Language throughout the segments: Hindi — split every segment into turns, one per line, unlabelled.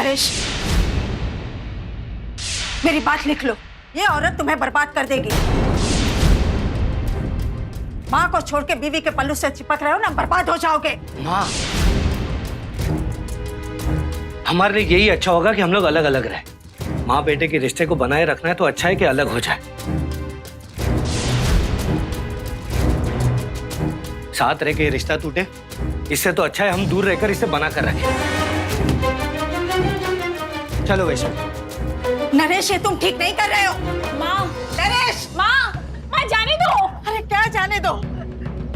नरेश, मेरी बात लिख लो, ये औरत तुम्हें बर्बाद कर देगी। माँ को छोड़ के बीवी के पल्लू से चिपक रहे हो ना, बर्बाद हो जाओगे।
माँ, हमारे लिए यही अच्छा होगा कि हम लोग अलग अलग रहे। माँ बेटे के रिश्ते को बनाए रखना है तो अच्छा है कि अलग हो जाए। साथ रह के रिश्ता टूटे, इससे तो अच्छा है हम दूर रहकर इसे बना कर रखें। चलो वैष्णव।
नरेश, ये तुम ठीक नहीं कर रहे हो।
माँ,
नरेश,
माँ, माँ जाने दो।
अरे क्या जाने दो?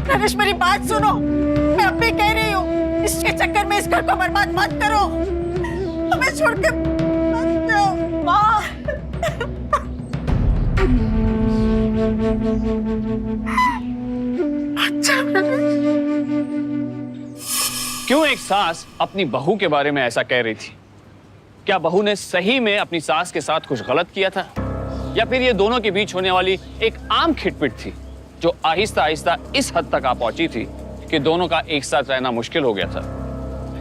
नरेश मेरी बात सुनो, मैं अब भी कह रही हूँ, इसके चक्कर में इस घर को बर्बाद मत करो। हमें छोड़ के मत जाओ।
माँ,
क्यों एक सास अपनी बहू के बारे में ऐसा कह रही थी? क्या बहू ने सही में अपनी सास के साथ कुछ गलत किया था, या फिर ये दोनों के बीच होने वाली एक आम खिटपिट थी जो आहिस्ता आहिस्ता इस हद तक आ पहुंची थी कि दोनों का एक साथ रहना मुश्किल हो गया था?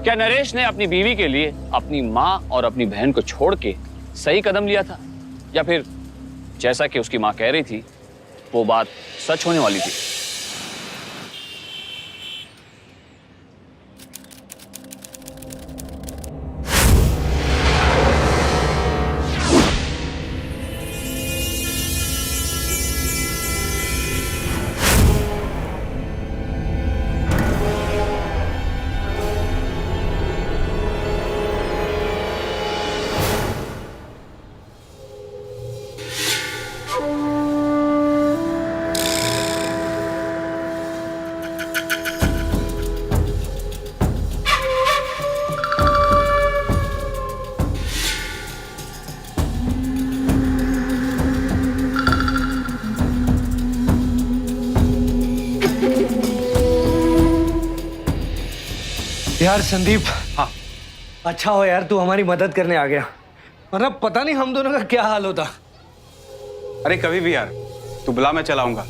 क्या नरेश ने अपनी बीवी के लिए अपनी माँ और अपनी बहन को छोड़ के सही कदम लिया था, या फिर जैसा कि उसकी माँ कह रही थी वो बात सच होने वाली थी?
यार संदीप, हाँ, अच्छा हो यार तू हमारी मदद करने आ गया, वरना पता नहीं हम दोनों का क्या हाल होता।
अरे कभी भी यार, तू बुला, मैं चलाऊंगा।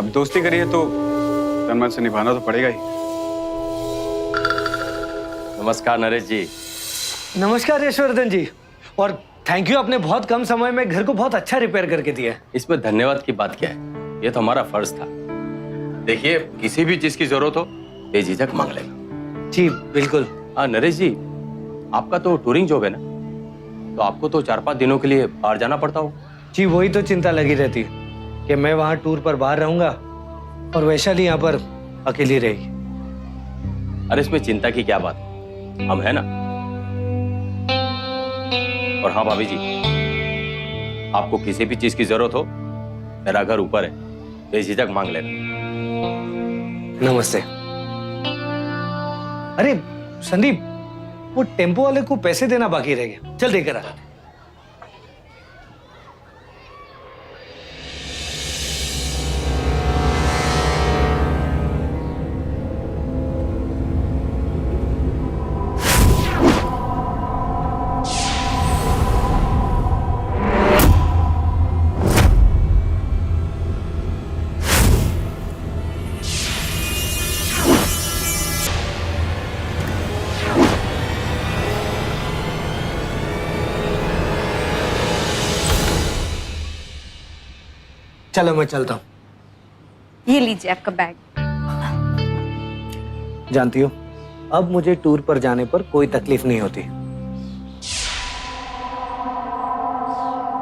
अब दोस्ती करी है तो तन मन से निभाना तो पड़ेगा ही।
नमस्कार नरेश जी।
नमस्कार यशवर्धन जी, और थैंक यू, आपने बहुत कम समय में घर को बहुत अच्छा रिपेयर करके दिया है।
इसमें धन्यवाद की बात क्या है, ये तो हमारा फर्ज था। देखिए, किसी भी चीज की जरूरत हो बेझिझक मांग लेना।
जी बिल्कुल।
हाँ नरेश जी, आपका तो टूरिंग जॉब है ना, तो आपको तो 4-5 दिनों के लिए बाहर जाना पड़ता हो।
जी वही तो चिंता लगी रहती कि मैं वहां टूर पर बाहर रहूंगा और वैशाली यहाँ पर अकेली रहेगी।
अरे इसमें चिंता की क्या बात, हम है ना। और हाँ भाभी जी, आपको किसी भी चीज की जरूरत हो, मेरा घर ऊपर है, बेझिझक मांग लेना।
नमस्ते। अरे संदीप, वो टेम्पो वाले को पैसे देना बाकी रह गया, चल देकर आ। चलो मैं चलता हूँ।
ये लीजिए आपका बैग।
जानती हो, अब मुझे टूर पर जाने पर कोई तकलीफ नहीं होती,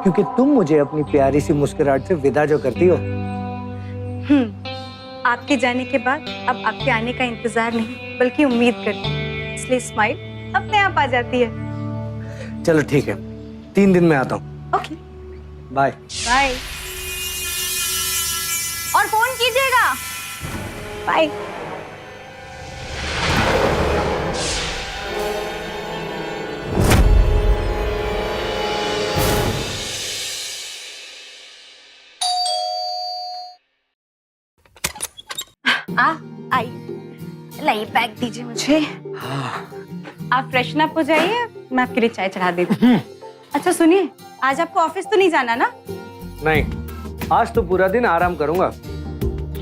क्योंकि तुम मुझे अपनी प्यारी सी मुस्कुराहट से विदा जो करती हो।
आपके जाने के बाद अब आपके आने का इंतजार नहीं बल्कि उम्मीद करती हूँ, इसलिए स्माइल अपने आप आ जाती है।
चलो ठीक है, 3 दिन में आता हूँ।
Okay,
bye.
बाय। और फोन कीजिएगा। बाय। आइए, लाइए बैग दीजिए मुझे। आप फ्रेशन अप हो जाइए, मैं आपके लिए चाय चढ़ा देती हूँ। अच्छा सुनिए, आज आपको ऑफिस तो नहीं जाना ना?
नहीं, आज तो पूरा दिन आराम करूंगा।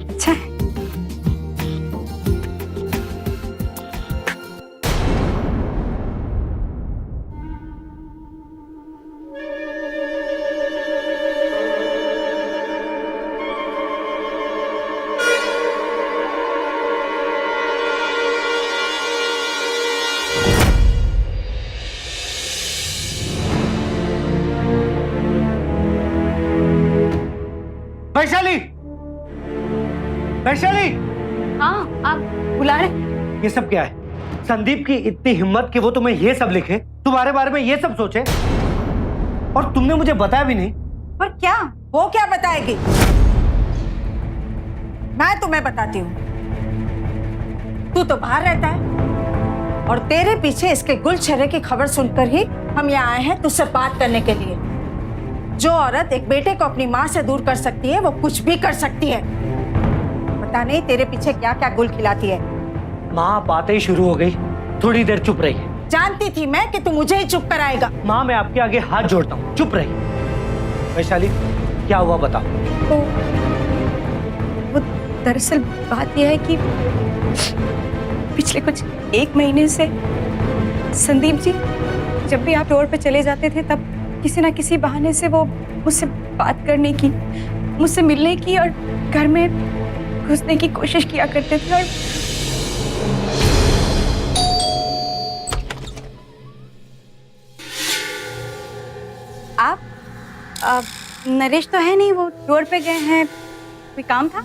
अच्छा।
वैशाली,
हाँ, आप बुला रहे?
ये सब क्या है? संदीप की इतनी हिम्मत कि वो तुम्हें ये सब लिखे, तुम्हारे बारे में ये सब सोचे, और तुमने मुझे बताया भी नहीं।
पर क्या?
वो क्या बताएगी? मैं तुम्हें बताती हूँ। तू तो बाहर रहता है और तेरे पीछे इसके गुलछर्रे की खबर सुनकर ही हम यहाँ आए हैं तुझसे बात करने के लिए। जो औरत एक बेटे को अपनी माँ से दूर कर सकती है वो कुछ भी कर सकती है। पता नहीं तेरे पीछे क्या क्या गुल खिलाती है।
माँ, बातें ही शुरू हो गई, थोड़ी देर चुप रही।
जानती थी मैं कि तू मुझे ही चुप कराएगा।
माँ, मैं आपके आगे हाथ जोड़ता हूँ, चुप रही। वैशाली, क्या हुआ बताओ।
तो वो दरअसल बात यह है कि पिछले कुछ 1 महीने से संदीप जी जब भी आप रोड पे चले जाते थे तब किसी ना किसी बहाने से वो मुझसे बात करने की, मुझसे मिलने की और घर में घुसने की कोशिश किया करते थे। और आप नरेश तो है नहीं, वो रोड पे गए हैं, कोई काम था?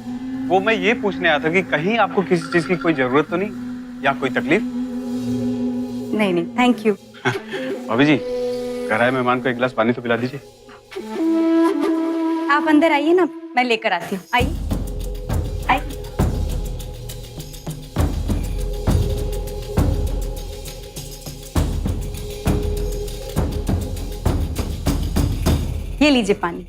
वो मैं ये पूछने आया था कि कहीं आपको किसी चीज की कोई जरूरत तो नहीं या कोई तकलीफ?
नहीं नहीं, थैंक यू।
भाभी जी, घर आए मेहमान को एक गिलास पानी तो पिला दीजिए।
आप अंदर आइए ना, मैं लेकर आती हूँ। आइए आइए। ये लीजिए पानी।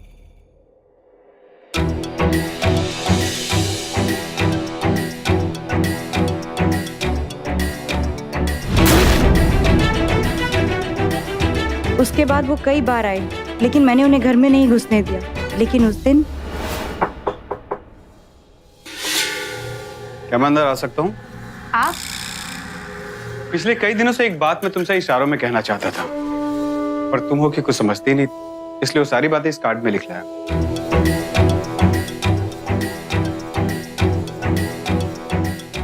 उसके बाद वो कई बार आए, लेकिन मैंने उन्हें घर में नहीं घुसने दिया। लेकिन उस दिन
क्या मैं अंदर आ सकता हूँ?
आप?
पिछले कई दिनों से एक बात मैं तुमसे इशारों में कहना चाहता था, पर तुम हो कि कुछ समझती नहीं, इसलिए वो सारी बातें इस कार्ड में लिख लाया।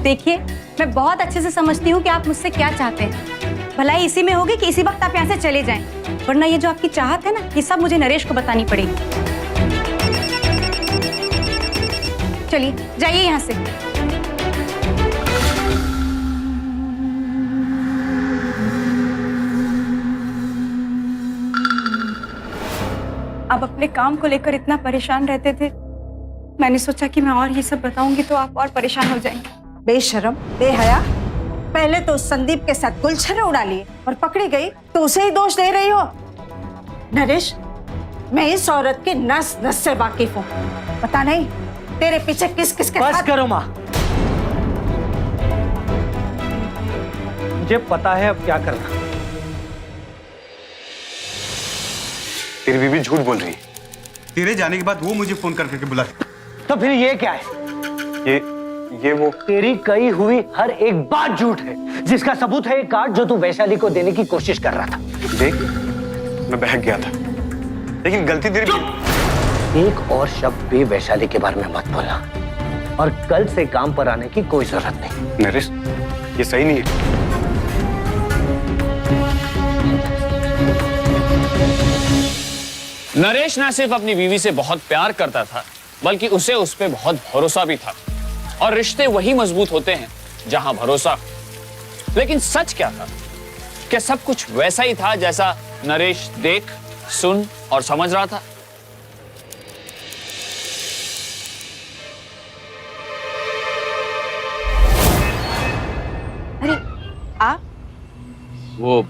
देखिए, मैं बहुत अच्छे से समझती हूँ कि आप मुझसे क्या चाहते हैं। भलाई इसी में होगी कि इसी वक्त आप यहाँ से चले जाएं, वरना ये जो आपकी चाहत है ना, ये सब मुझे नरेश को बतानी पड़ेगी। चलिए जाइए यहाँ से। आप अपने काम को लेकर इतना परेशान रहते थे, मैंने सोचा कि मैं और ये सब बताऊंगी तो आप और परेशान हो जाएंगे।
बेशरम, बेहया, पहले तो संदीप के साथ गुलछर्रे उड़ा लिए और पकड़ी गई तो उसे ही दोष दे रही हो। नरेश, मैं इस औरत की नस नस से वाकिफ हूँ। पता नहीं तेरे पीछे किस किस के
बस
साथ...
करो माँ, मुझे पता है अब क्या करना।
तेरी बीवी झूठ बोल रही है। तेरे जाने के बाद वो मुझे फोन कर करके बुला।
तो फिर ये क्या है?
ये वो
तेरी कही हुई हर एक बात झूठ है, जिसका सबूत है एक कार्ड जो तू वैशाली को देने की कोशिश कर रहा था।
देख, मैं बहक गया था, लेकिन गलती तेरी।
एक और शब्द भी वैशाली के बारे में मत बोलना, और कल से काम पर आने की कोई जरूरत नहीं।
नरेश, ये सही नहीं है।
नरेश न सिर्फ अपनी बीवी से बहुत प्यार करता था, बल्कि उसे उस पे बहुत भरोसा भी था, और रिश्ते वही मजबूत होते हैं जहां भरोसा। लेकिन सच क्या था? क्या सब कुछ वैसा ही था जैसा नरेश देख, सुन और समझ रहा था?
अरे आप?
वो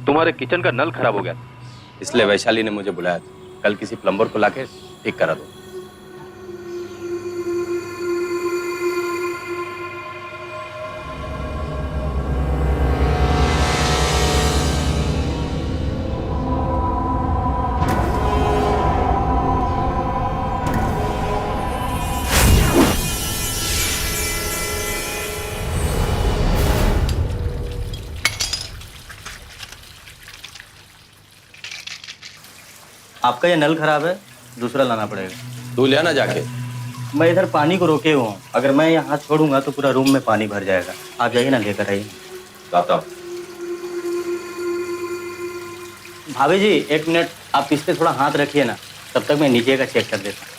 तुम्हारे किचन का नल खराब हो गया था, इसलिए वैशाली ने मुझे बुलाया था। कल किसी प्लम्बर को लाके ठीक करा दो।
आपका ये नल खराब है, दूसरा लाना पड़ेगा।
तू ले आना जाके।
मैं इधर पानी को रोके हुआ हूँ, अगर मैं यहाँ छोड़ूंगा तो पूरा रूम में पानी भर जाएगा। आप जाइए ना, लेकर आइए।
लाता हूँ।
भाभी जी, 1 मिनट आप इस पे थोड़ा हाथ रखिए ना, तब तक मैं नीचे का चेक कर देता हूँ।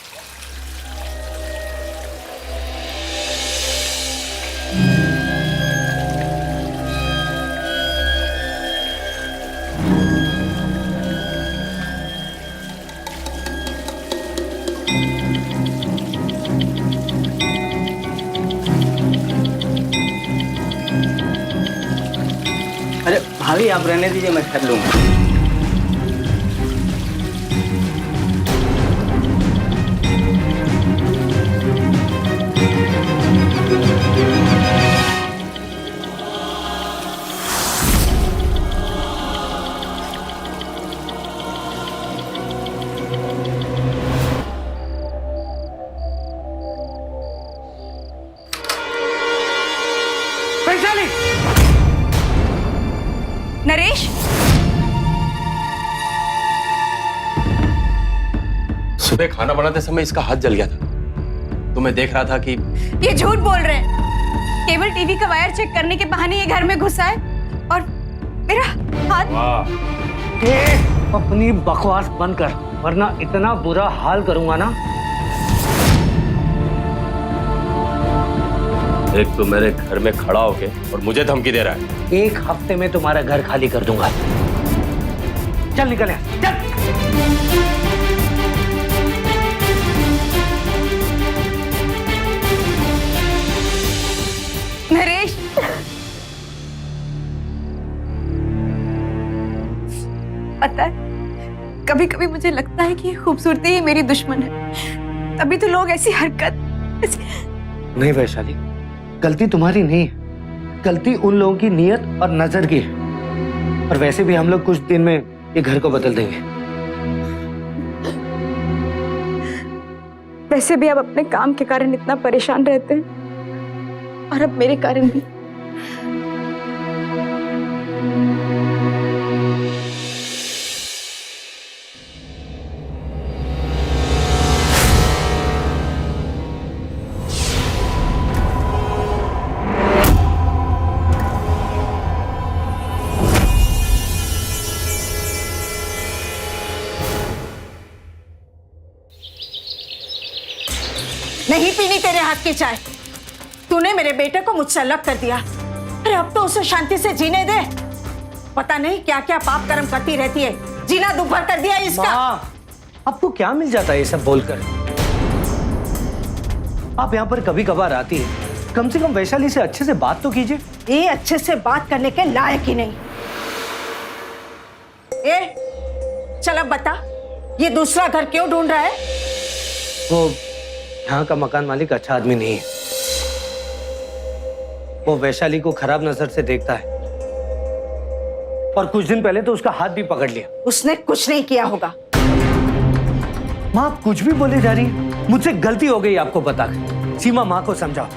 अरे भाभी आप रहने दीजिए, मैं कर लूंगा।
वैशाली!
नरेश,
सुबह खाना बनाते समय इसका हाथ जल गया था, तो मैं देख रहा था कि
ये झूठ बोल रहे हैं। केबल टीवी का वायर चेक करने के बहाने ये घर में घुसा है और मेरा हाथ।
वाह,
ए, अपनी बकवास बंद कर, वरना इतना बुरा हाल करूंगा ना।
एक तो मेरे घर में खड़ा होके और मुझे धमकी दे रहा है।
1 हफ्ते में तुम्हारा घर खाली कर दूंगा। चल निकल यहाँ, चल।
नरेश, पता है कभी कभी मुझे लगता है कि खूबसूरती ही मेरी दुश्मन है, तभी तो लोग ऐसी हरकत।
नहीं वैशाली, गलती तुम्हारी नहीं है, गलती उन लोगों की नीयत और नजर की है। और वैसे भी हम लोग कुछ दिन में ये घर को बदल देंगे।
वैसे भी आप अपने काम के कारण इतना परेशान रहते हैं और अब मेरे कारण भी।
नहीं पीनी तेरे हाथ की चाय। तूने मेरे बेटे को मुझसे अलग कर दिया। अरे अब तो उसे शांति से जीने दे। पता नहीं क्या क्या पाप कर्म करती रहती है, जीना दुभर कर दिया इसका।
माँ, आपको क्या मिल जाता है ये सब बोलकर? आप यहाँ पर कभी कभार आती है, कम से कम वैशाली से अच्छे से बात तो कीजिए।
ये अच्छे से बात करने के लायक ही नहीं। ए, चल अब बता, ये दूसरा घर क्यों ढूंढ रहा है?
वो यहाँ का मकान मालिक अच्छा आदमी नहीं है। वो वैशाली को खराब नजर से देखता है और कुछ दिन पहले तो उसका हाथ भी पकड़ लिया।
उसने कुछ नहीं किया होगा।
माँ आप कुछ भी बोले जा रही है। मुझसे गलती हो गई आपको बताकर। सीमा, माँ को समझाओ।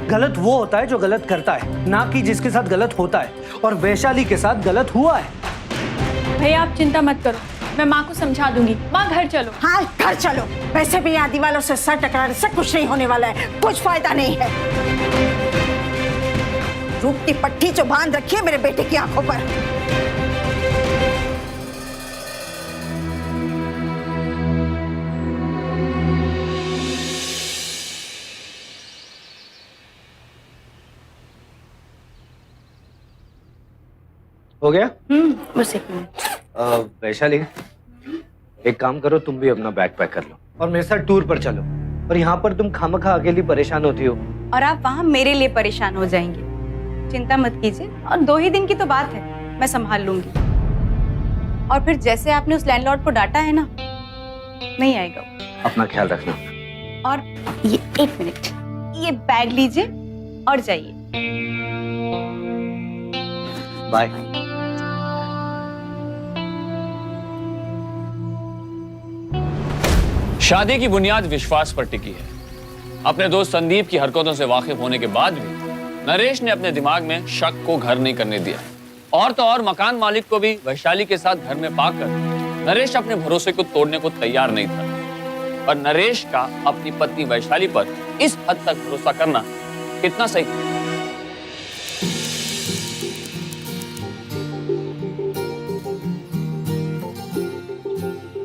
गलत वो होता है जो गलत करता है, ना कि जिसके साथ गलत होता है। और वैशाली के साथ गलत हुआ है।
भैया आप चिंता मत करो, मैं माँ को समझा दूंगी। माँ घर चलो।
हाँ घर चलो। वैसे भी यहाँ दीवालों से सर टकराने से कुछ नहीं होने वाला है, कुछ फायदा नहीं है। रूप की पट्टी जो बांध रखी है मेरे बेटे की आंखों पर।
हो गया?
बस एक मिनट।
वैशाली, एक काम करो, तुम भी अपना बैग पैक कर लो और मेरे साथ टूर पर चलो। और यहाँ पर तुम खामखा अकेली परेशान होती हो।
और आप वहाँ मेरे लिए परेशान हो जाएंगे। चिंता मत कीजिए, और 2 ही दिन की तो बात है, मैं संभाल लूंगी। और फिर जैसे आपने उस लैंडलॉर्ड को डांटा है ना, नहीं आएगा वो।
अपना ख्याल रखना।
और ये 1 मिनट, ये बैग लीजिए और जाइए।
बाय।
शादी की बुनियाद विश्वास पर टिकी है। अपने दोस्त संदीप की हरकतों से वाकिफ होने के बाद भी नरेश ने अपने दिमाग में शक को घर नहीं करने दिया। और तो और मकान मालिक को भी वैशाली के साथ घर में पाकर नरेश अपने भरोसे को तोड़ने को तैयार नहीं था। पर नरेश का अपनी पत्नी वैशाली पर इस हद तक भरोसा करना कितना सही?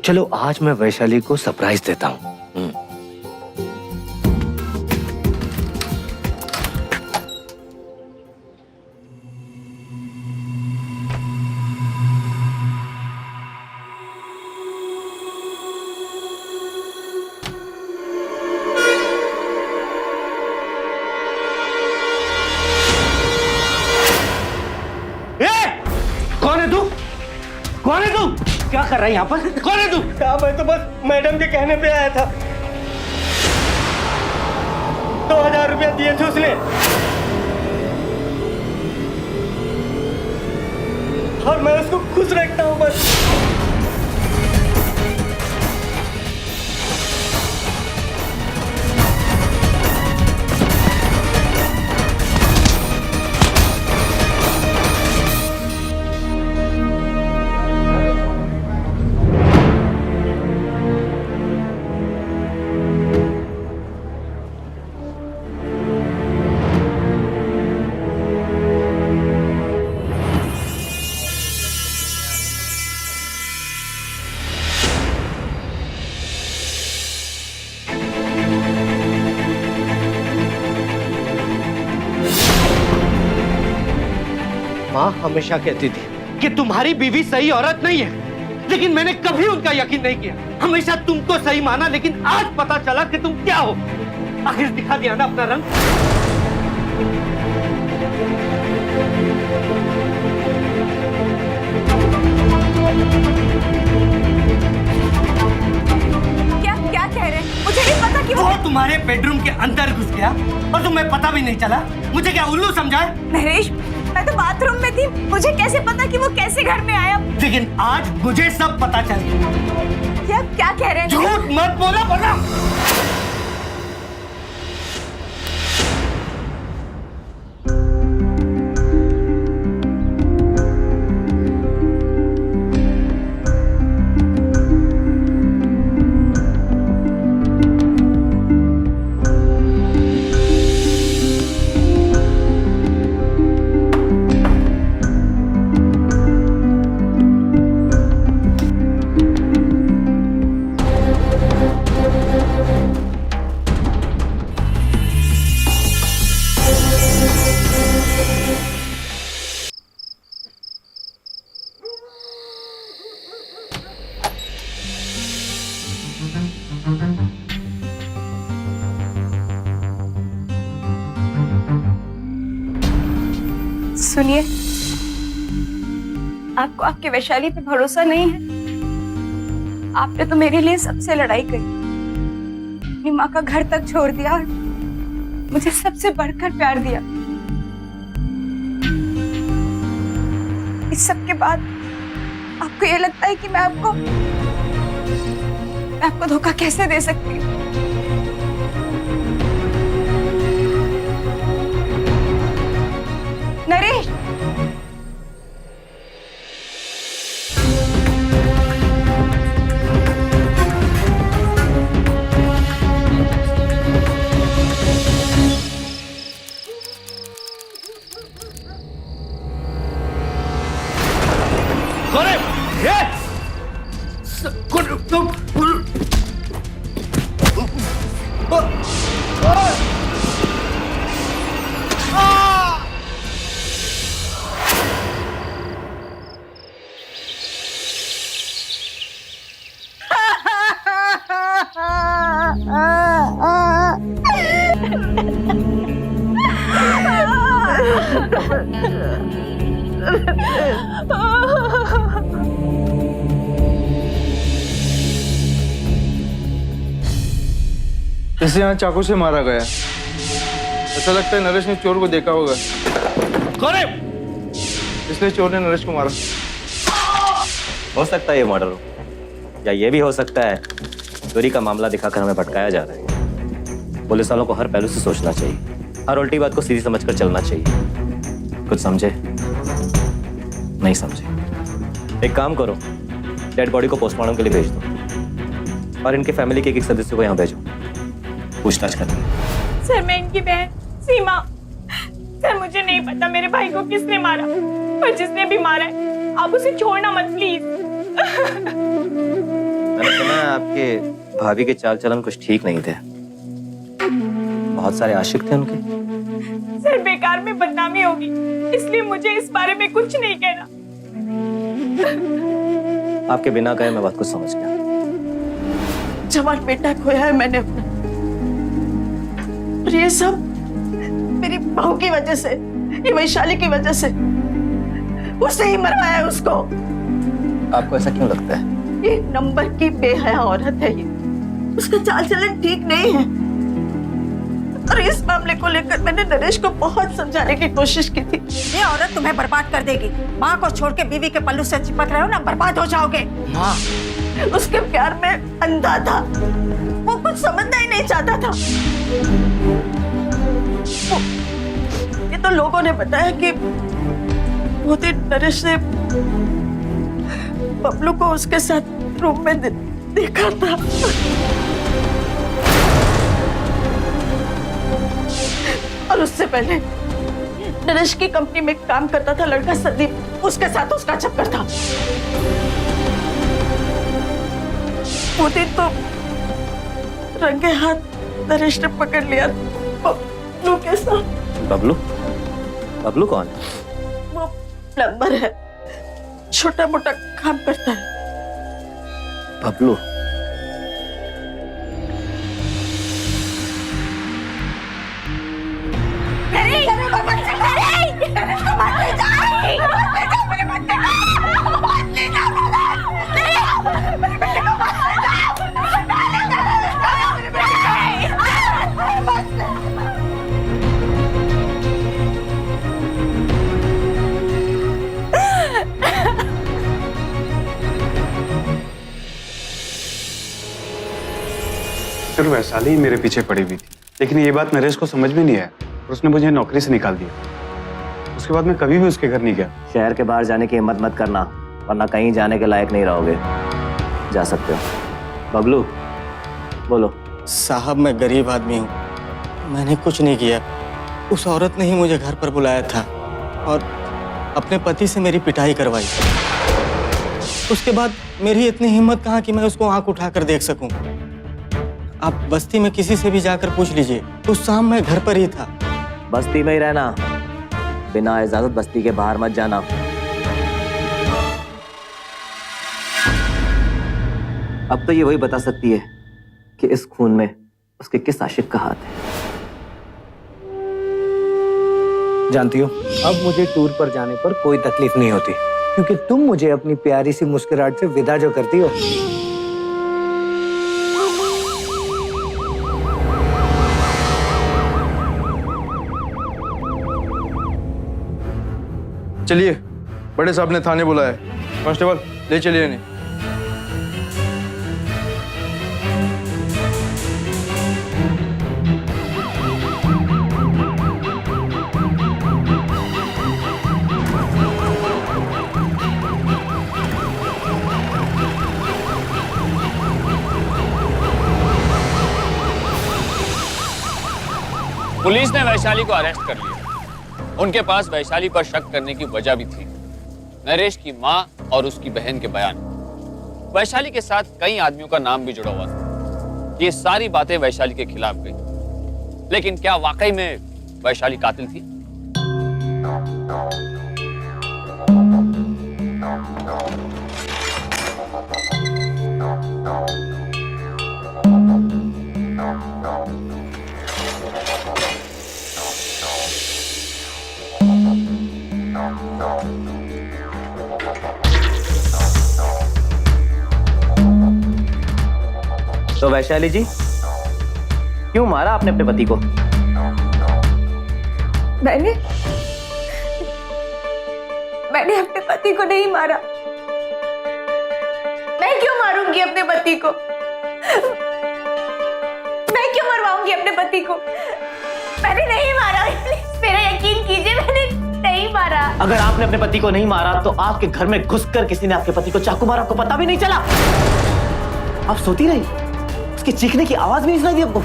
चलो आज मैं वैशाली को सरप्राइज देता हूँ। कौन है तू? क्या कर रहा है यहाँ पर? कौन है तू?
मैं तो बस मैडम के कहने पे आया था। 2000 रुपया दिए थे उसने और मैं उसको खुश रखता हूँ बस।
माँ हमेशा कहती थी कि तुम्हारी बीवी सही औरत नहीं है, लेकिन मैंने कभी उनका यकीन नहीं किया। हमेशा तुमको सही माना, लेकिन आज पता चला कि तुम क्या हो। आखिर दिखा दिया ना अपना रंग।
क्या क्या कह रहे हैं? मुझे नहीं पता कि
वो तुम्हारे बेडरूम के अंदर घुस गया और तुम्हें पता भी नहीं चला। मुझे क्या उल्लू समझा है?
नरेश, मैं तो बाथरूम में थी, मुझे कैसे पता कि वो कैसे घर में आया?
लेकिन आज मुझे सब पता चल गया।
क्या क्या कह रहे हैं?
झूठ मत बोला बोला।
सुनिए, आपको आपके वैशाली पे भरोसा नहीं है? आपने तो मेरे लिए सबसे लड़ाई करी, अपनी माँ का घर तक छोड़ दिया और मुझे सबसे बढ़कर प्यार दिया। इस सब के बाद आपको ये लगता है कि मैं आपको धोखा कैसे दे सकती हूँ? नरेश,
इसे यहाँ चाकू से मारा गया। ऐसा लगता है नरेश ने चोर को देखा होगा, इसलिए चोर ने नरेश को मारा।
हो सकता है ये मर्डर हो, या ये भी हो सकता है चोरी का मामला दिखाकर हमें भटकाया जा रहा है। पुलिस वालों को हर पहलू से सोचना चाहिए, हर उल्टी बात को सीधी समझकर चलना चाहिए। कुछ समझे? नहीं समझे। एक काम करो, डेड बॉडी को पोस्टमार्टम के लिए भेज दो और इनके फैमिली के एक सदस्य को यहाँ भेजो, पूछताछ करनी है।
सर, मैं इनकी बहन सीमा। सर, मुझे नहीं पता मेरे भाई को किसने मारा, पर जिसने भी मारा है आप उसे छोड़ना मत प्लीज।
मैंने सुना है आपके भाभी के चाल चलन कुछ ठीक नहीं थे, बहुत सारे आशिक थे उनके।
सर, बेकार में बदनामी होगी, इसलिए मुझे इस बारे में कुछ नहीं कहना।
आपके बिना कहे मैं बात को समझ गया।
जवान बेटा खोया है मैंने अपना, और ये सब मेरी बहू की वजह से, ये वैशाली की वजह से। उसने ही मरवाया है उसको।
आपको ऐसा क्यों लगता है?
एक नंबर की बेहया औरत है ये। उसका चाल चलन ठीक नहीं है। और इस मामले को लेकर मैंने नरेश को बहुत समझाने की कोशिश की थी। ये औरत तुम्हें बर्बाद कर देगी। माँ को छोड़ के बीवी के पल्लू से चिपक रहे हो ना, बर्बाद हो जाओगे।
माँ,
उसके प्यार में अंधा था, वो कुछ समझना ही नहीं चाहता था। ये तो लोगों ने बताया कि वो दिन नरेश ने बबलू को उसके साथ रूम में देखा था। और उससे पहले नरेश की कंपनी में काम करता था लड़का संदीप, उसके साथ उसका चक्कर था। वो दिन तो रंगे हाथ नरेश ने पकड़ लिया बबलू के साथ।
बबलू? बबलू कौन है?
वो प्लम्बर है, छोटा मोटा काम करता है।
बबलू?
फिर वैशाली ही मेरे पीछे पड़ी हुई थी, लेकिन ये बात नरेश को समझ में नहीं आया और उसने मुझे नौकरी से निकाल दिया। उसके बाद मैं कभी भी उसके घर नहीं गया।
शहर के बाहर जाने की हिम्मत मत करना, वरना कहीं जाने के लायक नहीं रहोगे। जा सकते हो। बबलू बोलो।
साहब मैं गरीब आदमी हूँ, मैंने कुछ नहीं किया। उस औरत ने ही मुझे घर पर बुलाया था और अपने पति से मेरी पिटाई करवाई। उसके बाद मेरी इतनी हिम्मत कहाँ कि मैं उसको आंख उठाकर देख सकूं। आप बस्ती में किसी से भी जाकर पूछ लीजिए, उस शाम मैं घर पर ही था।
बस्ती में ही रहना, बिना इजाजत बस्ती के बाहर मत जाना। अब तो ये वही बता सकती है कि इस खून में उसके किस आशिक का हाथ है।
जानती हो, अब मुझे टूर पर जाने पर कोई तकलीफ नहीं होती, क्योंकि तुम मुझे अपनी प्यारी सी मुस्कुराहट से विदा जो करती हो।
चलिए, बड़े साहब ने थाने बुलाया है। कांस्टेबल ले चलिए इन्हें।
पुलिस ने वैशाली को अरेस्ट कर लिया। उनके पास वैशाली पर शक करने की वजह भी थी, नरेश की मां और उसकी बहन के बयान। वैशाली के साथ कई आदमियों का नाम भी जुड़ा हुआ था। ये सारी बातें वैशाली के खिलाफ गई, लेकिन क्या वाकई में वैशाली कातिल थी?
तो वैशाली जी, क्यों मारा आपने अपने पति को?
मैंने अपने पति को नहीं मारा। मैं क्यों मारूंगी अपने पति को? मैं क्यों मरवाऊंगी अपने पति को? मैंने नहीं मारा। प्लीज मेरा यकीन कीजिए, मैंने नहीं मारा।
अगर आपने अपने पति को नहीं मारा तो आपके घर में घुसकर किसी ने आपके पति को चाकू मारा, आपको पता भी नहीं चला। आप सोती रही, उसके चीखने की आवाज भी नहीं सुनाई दी आपको।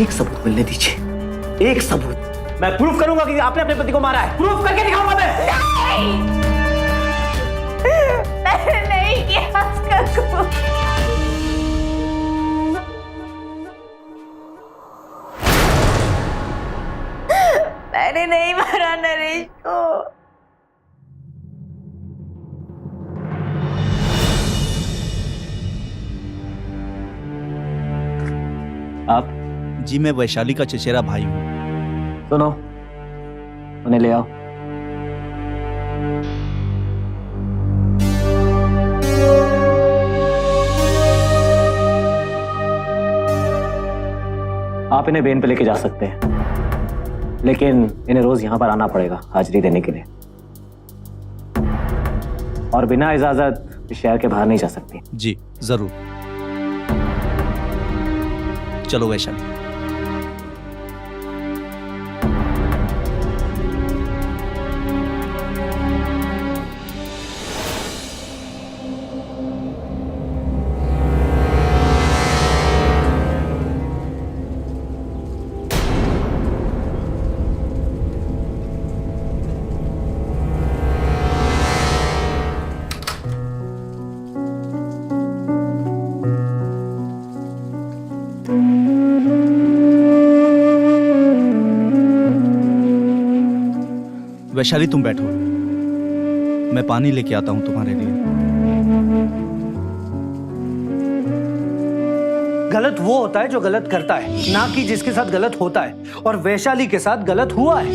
एक सबूत मिलने दीजिए, एक सबूत। मैं प्रूफ करूंगा कि आपने अपने पति को मारा है। प्रूफ करके दिखाऊंगा मैं।
मैंने नहीं किया उसका कुछ। मैंने नहीं मारा नरेश को।
आप?
जी मैं वैशाली का चचेरा भाई हूँ।
सुनो, उन्हें ले आओ। आप इन्हें बेन पे लेके जा सकते हैं, लेकिन इन्हें रोज यहां पर आना पड़ेगा हाजिरी देने के लिए, और बिना इजाजत इस शहर के बाहर नहीं जा सकती।
जी जरूर। चलो वैशाली। वैशाली तुम बैठो, मैं पानी लेके आता हूं तुम्हारे लिए।
गलत वो होता है जो गलत करता है, ना कि जिसके साथ गलत होता है, और वैशाली के साथ गलत हुआ है।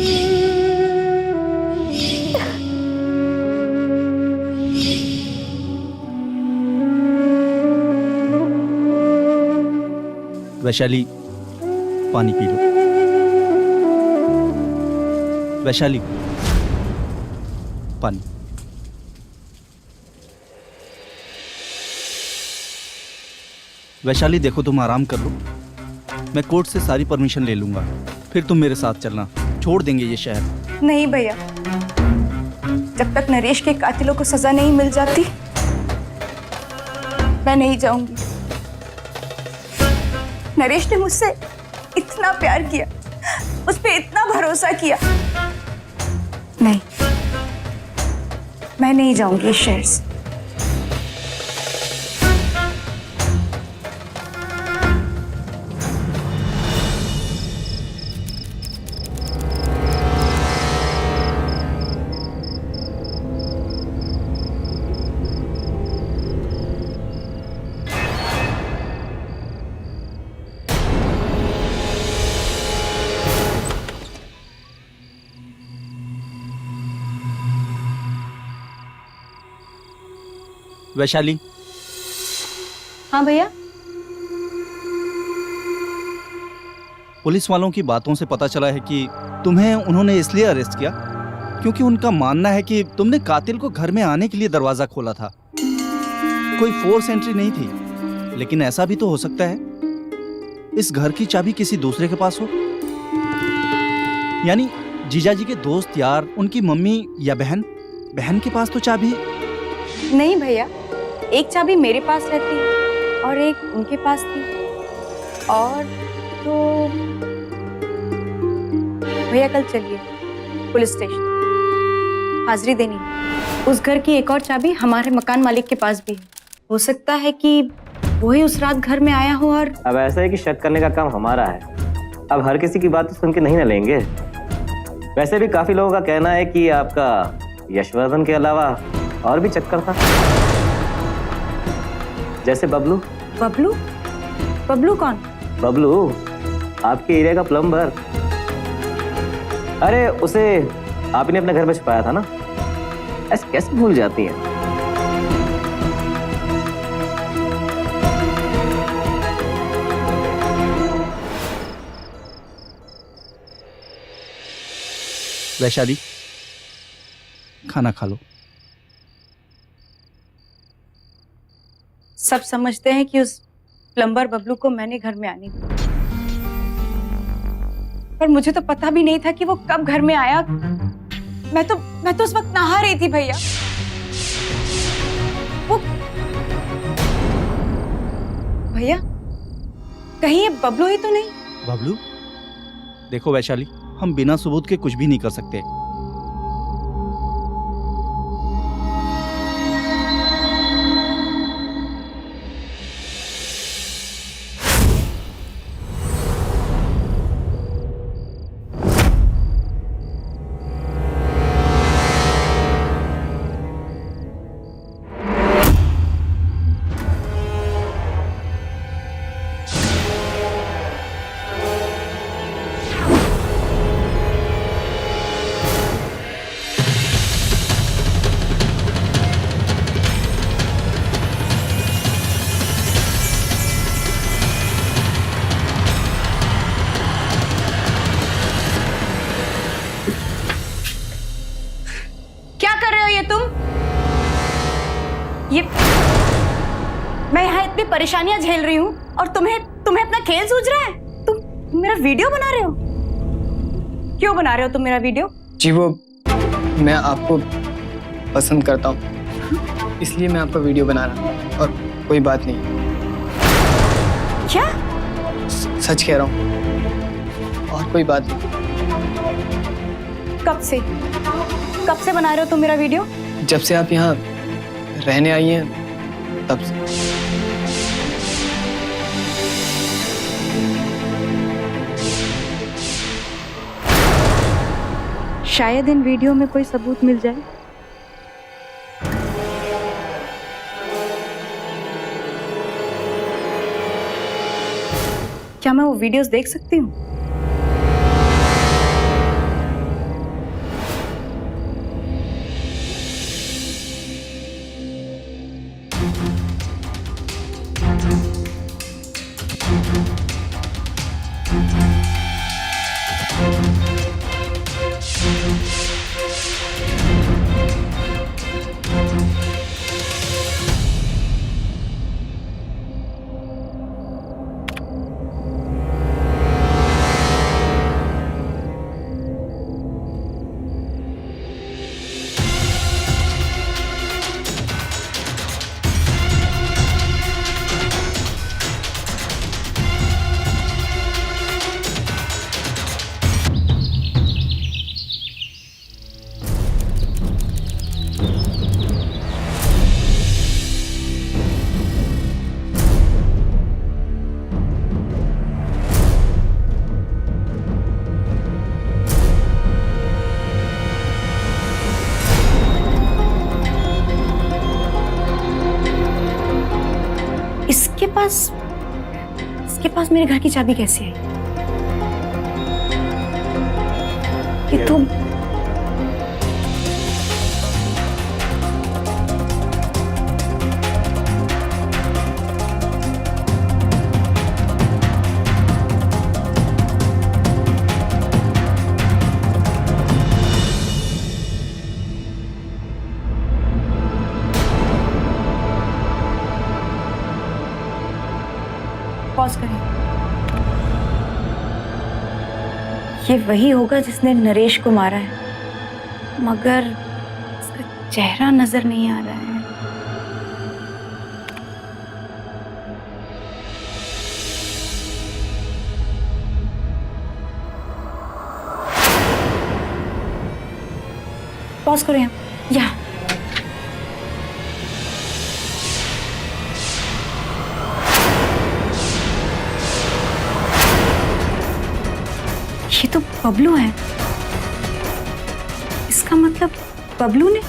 वैशाली पानी पी लो। वैशाली पानी। वैशाली देखो, तुम आराम कर लो, मैं कोर्ट से सारी परमिशन ले लूंगा, फिर तुम मेरे साथ चलना, छोड़ देंगे ये शहर।
नहीं भैया, जब तक नरेश के कातिलों को सजा नहीं मिल जाती मैं नहीं जाऊंगी। नरेश ने मुझसे इतना प्यार किया, उस पर इतना भरोसा किया। नहीं, मैं नहीं जाऊंगी इस शहर से।
वैशाली।
हाँ भैया।
पुलिस वालों की बातों से पता चला है कि तुम्हें उन्होंने इसलिए अरेस्ट किया क्योंकि उनका मानना है कि तुमने कातिल को घर में आने के लिए दरवाजा खोला था। कोई फोर्स एंट्री नहीं थी, लेकिन ऐसा भी तो हो सकता है इस घर की चाबी किसी दूसरे के पास हो, यानी जीजाजी के दोस्त, यार, उनकी मम्मी या बहन के पास तो चाबी।
नहीं भैया, एक चाबी मेरे पास रहती और एक उनके पास थी, और तो भैया कल चलिए पुलिस स्टेशन, हाजिरी देनी है। उस घर की एक और चाबी हमारे मकान मालिक के पास भी है, हो सकता है कि वही उस रात घर में आया हो। और
अब ऐसा है कि शक करने का काम हमारा है, अब हर किसी की बात तो सुन के नहीं ना लेंगे। वैसे भी काफी लोगों का कहना है कि आपका यशवर्धन के अलावा और भी चक्कर था, जैसे बबलू।
बबलू? बबलू कौन?
बबलू आपके एरिया का प्लम्बर। अरे उसे आपने अपने घर में छुपाया था ना, ऐसे कैसे भूल जाती हैं?
वैशाली खाना खा लो।
सब समझते हैं कि उस प्लम्बर बबलू को मैंने घर में आने दिया, पर मुझे तो पता भी नहीं था कि वो कब घर में आया। मैं तो उस वक्त नहा रही थी भैया। वो भैया कहीं ये बबलू ही तो नहीं?
बबलू? देखो वैशाली, हम बिना सबूत के कुछ भी नहीं कर सकते।
ये मैं यहाँ इतनी परेशानियां झेल रही हूँ और तुम्हें अपना खेल सूझ रहा है? तुम मेरा वीडियो बना रहे हो? क्यों बना रहे हो तुम मेरा वीडियो?
जी वो मैं आपको पसंद करता हूँ, इसलिए मैं आपका वीडियो बना रहा हूँ और कोई बात नहीं।
क्या?
सच कह रहा हूँ और कोई बात नहीं।
कब से बना रहे हो तुम मेरा वीडियो?
जब से आप यहाँ रहने आई हैं तब से।
शायद इन वीडियो में कोई सबूत मिल जाए। क्या मैं वो वीडियोस देख सकती हूँ? इसके पास मेरे घर की चाबी कैसे आई? ये तुम पॉज करें। ये वही होगा जिसने नरेश को मारा है, मगर इसका चेहरा नजर नहीं आ रहा है। पॉज करो यहाँ। ये तो बबलू है। इसका मतलब बबलू ने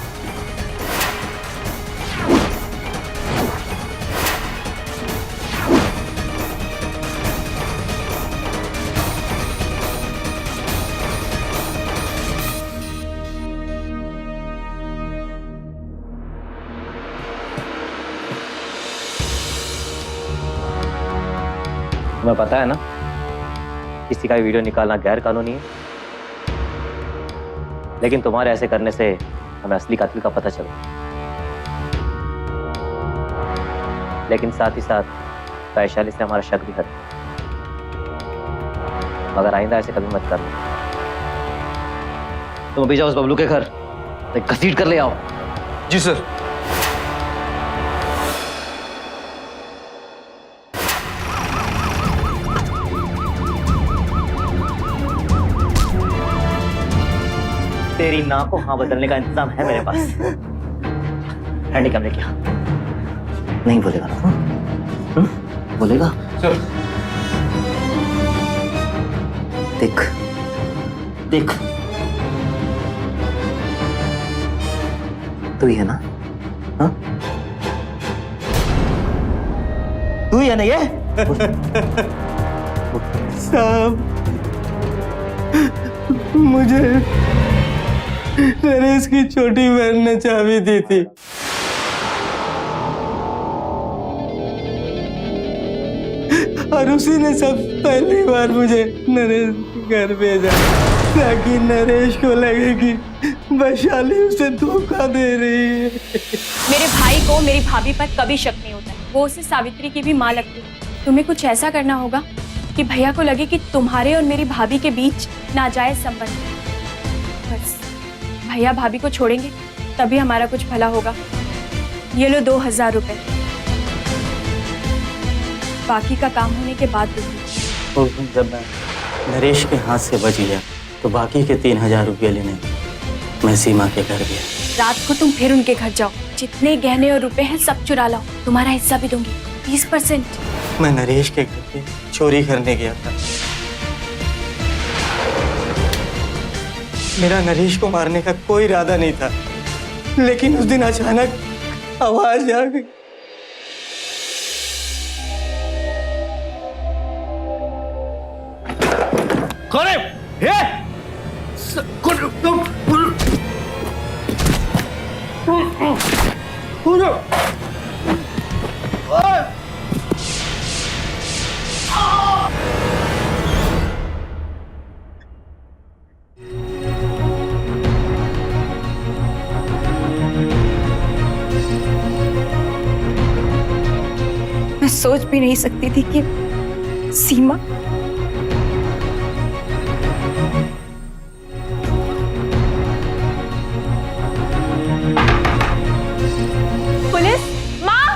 तुम्हें पता है ना, किसी का भी वीडियो निकालना गैर कानूनी है, लेकिन तुम्हारे ऐसे करने से हमें असली कातिल का पता चला। लेकिन साथ ही साथ वैशाली से हमारा शक भी हटा। मगर आइंदा ऐसे कभी मत करना। तुम अभी जाओ उस बबलू के घर, घसीट कर ले आओ।
जी सर।
तेरी नाक को हाँ बदलने का इंतजाम है मेरे पास। हैंडी कैमरे क्या नहीं बोलेगा ना? बोलेगा?
सर।
देख देख, तू ही है ना? हाँ, तू ही है ना ये?
साहब, मुझे नरेश की छोटी बहन ने चाबी दी थी। और उसी ने सब पहली बार मुझे नरेश के घर भेजा, ताकि नरेश को लगे कि वैशाली उसे धोखा दे रही है।
मेरे भाई को मेरी भाभी पर कभी शक नहीं होता है। वो उसे सावित्री की भी माँ लगती है। तुम्हें कुछ ऐसा करना होगा कि भैया को लगे कि तुम्हारे और मेरी भाभी के बीच नाजायज संबंध है। बस भैया भाभी को छोड़ेंगे तभी हमारा कुछ भला होगा। ये लो 2000 रुपए, बाकी का काम होने के बाद दूंगी।
उस दिन जब मैं नरेश के हाथ से बच गया तो बाकी के 3000 रुपये लेने मैं सीमा के घर गया।
रात को तुम फिर उनके घर जाओ, जितने गहने और रुपए हैं सब चुरा लाओ, तुम्हारा हिस्सा भी दूंगी 20%।
मैं नरेश के घर पे चोरी करने गया था। मेरा नरेश को मारने का कोई इरादा नहीं था, लेकिन उस दिन अचानक आवाज आ गई।
कौन है?
मैं सोच भी नहीं सकती थी कि सीमा
पुलिस, माँ,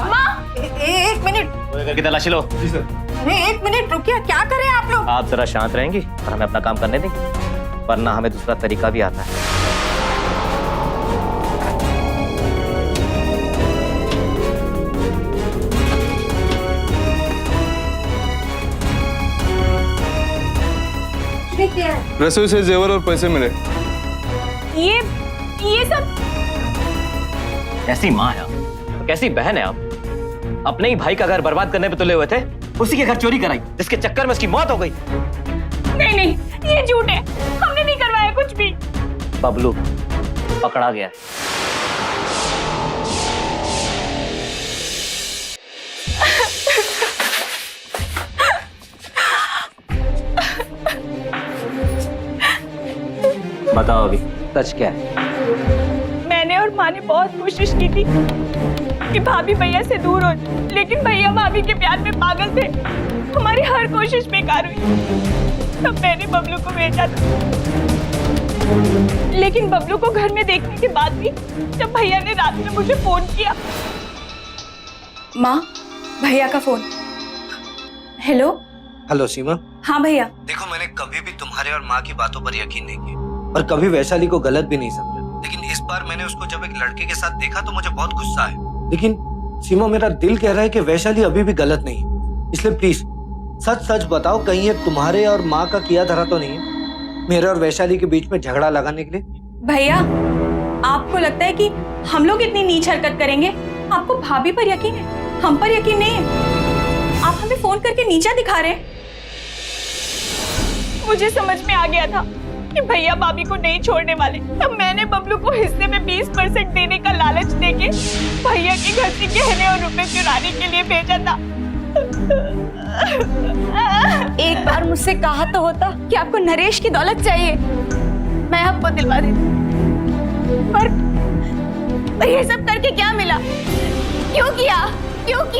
माँ।
एक मिनट,
पूरे घर की तलाशी लो।
अरे एक मिनट रुकिए, क्या करें आप लोग?
आप जरा शांत रहेंगी और हमें अपना काम करने देंगे, वरना हमें दूसरा तरीका भी आता है।
रसोई से जेवर और पैसे मिले।
ये सब
कैसी माँ है आप, कैसी बहन है आप। अपने ही भाई का घर बर्बाद करने पे तुले हुए थे, उसी के घर चोरी कराई, जिसके चक्कर में उसकी मौत हो गई।
नहीं, ये झूठ है, हमने नहीं करवाया कुछ भी।
बबलू पकड़ा गया। बताओ अभी सच क्या है?
मैंने और माँ ने बहुत कोशिश की थी कि भाभी भैया से दूर हो जाए, लेकिन भैया भाभी के प्यार में पागल थे। हमारी हर कोशिश बेकार हुई। तब मैंने बबलू को भेजा था, लेकिन बबलू को घर में देखने के बाद भी जब भैया ने रात में मुझे फोन किया।
माँ, भैया का फोन। हेलो।
हेलो सीमा।
हाँ भैया।
देखो, मैंने कभी भी तुम्हारे और माँ की बातों पर यकीन नहीं किया और कभी वैशाली को गलत भी नहीं समझा, लेकिन इस बार मैंने उसको जब एक लड़के के साथ देखा तो मुझे बहुत गुस्सा आया। लेकिन सीमा, मेरा दिल कह रहा है कि वैशाली अभी भी गलत नहीं है, इसलिए प्लीज सच सच बताओ, कहीं ये तुम्हारे और माँ का किया धरा तो नहीं है मेरे और वैशाली के बीच में झगड़ा लगाने के लिए?
भैया, आपको लगता है कि हम लोग इतनी नीच हरकत करेंगे? आपको भाभी पर यकीन है, हम पर यकीन नहीं है। आप हमें फोन करके नीचा दिखा रहे हैं।
मुझे समझ में आ गया था कि भैया भाभी को नहीं छोड़ने वाले। तब मैंने बबलू को हिस्से में 20% देने का लालच देके भैया के घर से गहने और रुपए चुराने के लिए भेजा था।
एक बार मुझसे कहा तो होता कि आपको नरेश की दौलत चाहिए, मैं आपको दिलवा देती। पर ये सब करके क्या मिला? क्यों किया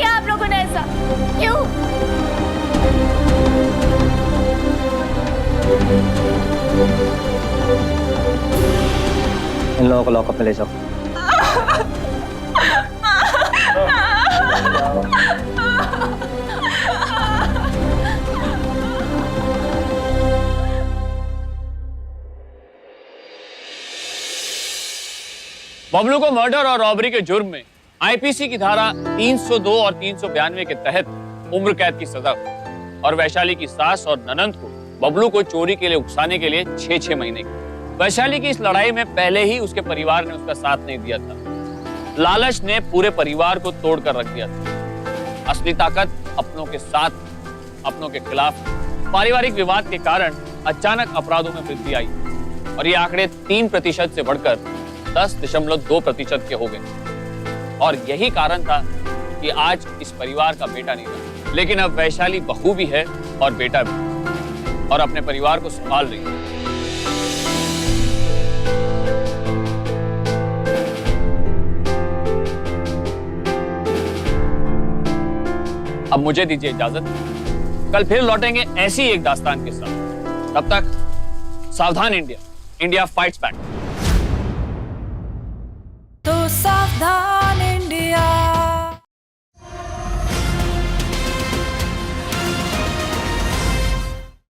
आप लोगों ने ऐसा? क्यों?
इन लोगों को लॉकअप में ले जाओ।
बबलू को मर्डर और रॉबरी के जुर्म में आईपीसी की धारा 302 और 392 के तहत उम्र कैद की सजा और वैशाली की सास और ननंद को बबलू को चोरी के लिए उकसाने के लिए 6 महीने की। वैशाली की इस लड़ाई में पहले ही उसके परिवार ने उसका साथ नहीं दिया था। लालच ने पूरे परिवार को तोड़ कर रख दिया था। असली ताकत अपनों के साथ, अपनों के खिलाफ। पारिवारिक विवाद के कारण अचानक अपराधों में वृद्धि आई और ये आंकड़े 3% से बढ़कर 10.2% के हो गए। और यही कारण था कि आज इस परिवार का बेटा नहीं रहा। लेकिन अब वैशाली बहू भी है और बेटा भी, और अपने परिवार को संभाल रही है। अब मुझे दीजिए इजाजत, कल फिर लौटेंगे ऐसी एक दास्तान के साथ। तब तक सावधान इंडिया, इंडिया फाइट्स बैक।
तो सावधान।